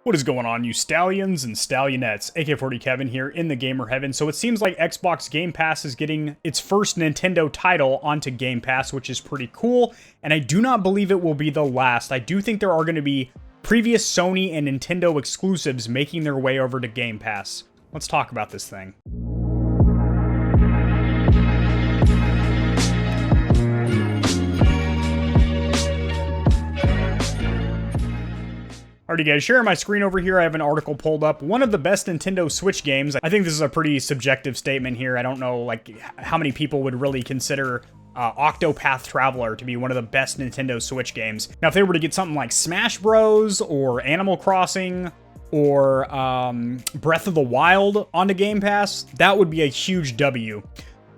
What is going on, you Stallions and Stallionettes? AK40 Kevin here in the gamer heaven. So it seems like Xbox Game Pass is getting its first Nintendo title onto Game Pass, which is pretty cool. And I do not believe it will be the last. I do think there are going to be previous Sony and Nintendo exclusives making their way over to Game Pass. Let's talk about this thing. Alrighty guys, sharing my screen over here, I have an article pulled up. One of the best Nintendo Switch games. I think this is a pretty subjective statement here. I don't know like how many people would really consider Octopath Traveler to be one of the best Nintendo Switch games. Now if they were to get something like Smash Bros. Or Animal Crossing or Breath of the Wild onto Game Pass, that would be a huge W.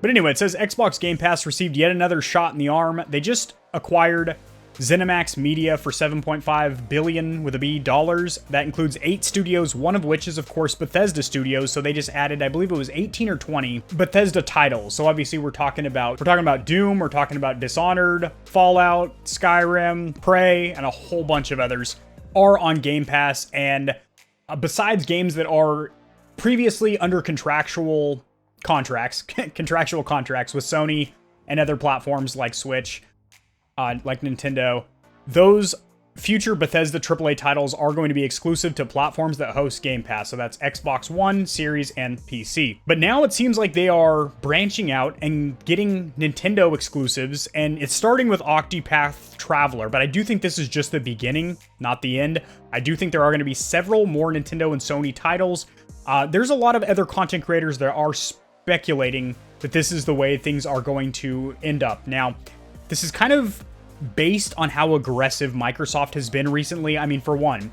But anyway, it says Xbox Game Pass received yet another shot in the arm. They just acquired ZeniMax Media for $7.5 billion with a B dollars. That includes 8 studios, one of which is of course Bethesda Studios. So they just added, I believe it was 18 or 20 Bethesda titles. So obviously we're talking about Doom, we're talking about Dishonored, Fallout, Skyrim, Prey, and a whole bunch of others are on Game Pass. And besides games that are previously under contractual contracts with Sony and other platforms like Switch, like Nintendo, those future Bethesda AAA titles are going to be exclusive to platforms that host Game Pass. So that's Xbox One, Series, and PC. But now it seems like they are branching out and getting Nintendo exclusives, and it's starting with Octopath Traveler. But I do think this is just the beginning, not the end. I do think there are going to be several more Nintendo and Sony titles. There's a lot of other content creators that are speculating that this is the way things are going to end up. Now, this is kind of based on how aggressive Microsoft has been recently. I mean, for one,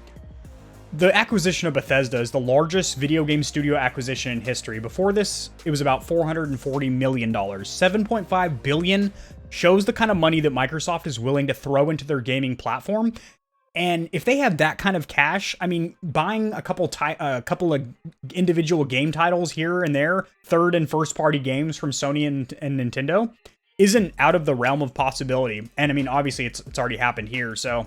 the acquisition of Bethesda is the largest video game studio acquisition in history. Before this, it was about $440 million. $7.5 billion shows the kind of money that Microsoft is willing to throw into their gaming platform. And if they have that kind of cash, I mean, buying a couple of individual game titles here and there, third and first party games from Sony and Nintendo, isn't out of the realm of possibility. And I mean, obviously it's already happened here, so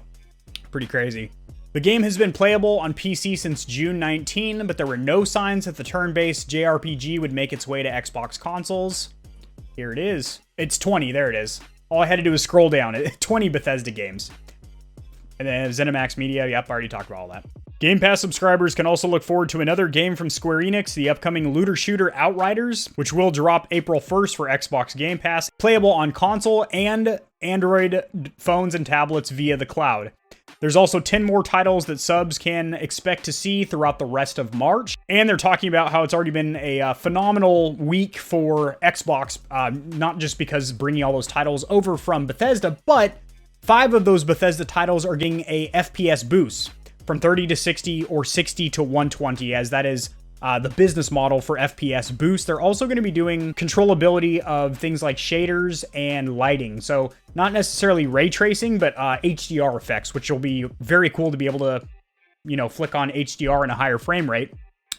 pretty crazy. The game has been playable on PC since June 19, but there were no signs that the turn-based JRPG would make its way to Xbox consoles. Here it is. It's 20, there it is. All I had to do was scroll down. 20 Bethesda games. And then ZeniMax Media, yep, I already talked about all that. Game Pass subscribers can also look forward to another game from Square Enix, the upcoming looter shooter Outriders, which will drop April 1st for Xbox Game Pass, playable on console and Android phones and tablets via the cloud. There's also 10 more titles that subs can expect to see throughout the rest of March. And they're talking about how it's already been a phenomenal week for Xbox, not just because bringing all those titles over from Bethesda, but 5 of those Bethesda titles are getting a FPS boost from 30 to 60 or 60 to 120, as that is the business model for FPS Boost. They're also going to be doing controllability of things like shaders and lighting. So not necessarily ray tracing, but HDR effects, which will be very cool to be able to, flick on HDR in a higher frame rate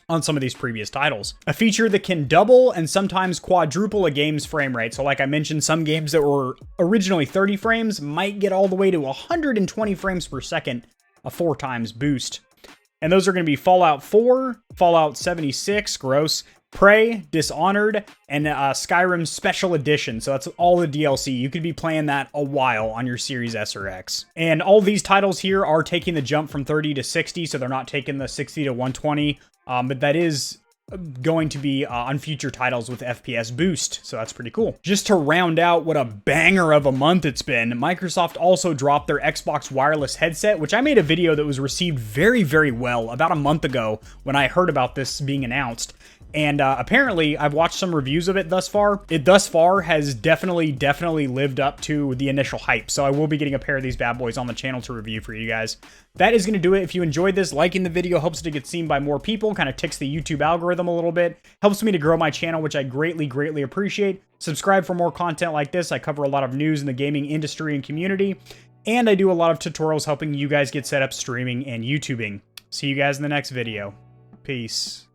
on some of these previous titles. A feature that can double and sometimes quadruple a game's frame rate. So like I mentioned, some games that were originally 30 frames might get all the way to 120 frames per second, a 4 times boost. And those are going to be Fallout 4, Fallout 76, gross, Prey, Dishonored, and Skyrim Special Edition. So that's all the DLC. You could be playing that a while on your Series S or X. And all these titles here are taking the jump from 30 to 60, so they're not taking the 60 to 120. But that is going to be on future titles with FPS Boost, so that's pretty cool. Just to round out what a banger of a month it's been, Microsoft also dropped their Xbox wireless headset, which I made a video that was received very, very well about a month ago when I heard about this being announced. And apparently, I've watched some reviews of it thus far. It thus far has definitely lived up to the initial hype. So I will be getting a pair of these bad boys on the channel to review for you guys. That is going to do it. If you enjoyed this, liking the video helps it to get seen by more people, kind of ticks the YouTube algorithm a little bit, helps me to grow my channel, which I greatly appreciate. Subscribe for more content like this. I cover a lot of news in the gaming industry and community, and I do a lot of tutorials helping you guys get set up streaming and YouTubing. See you guys in the next video. Peace.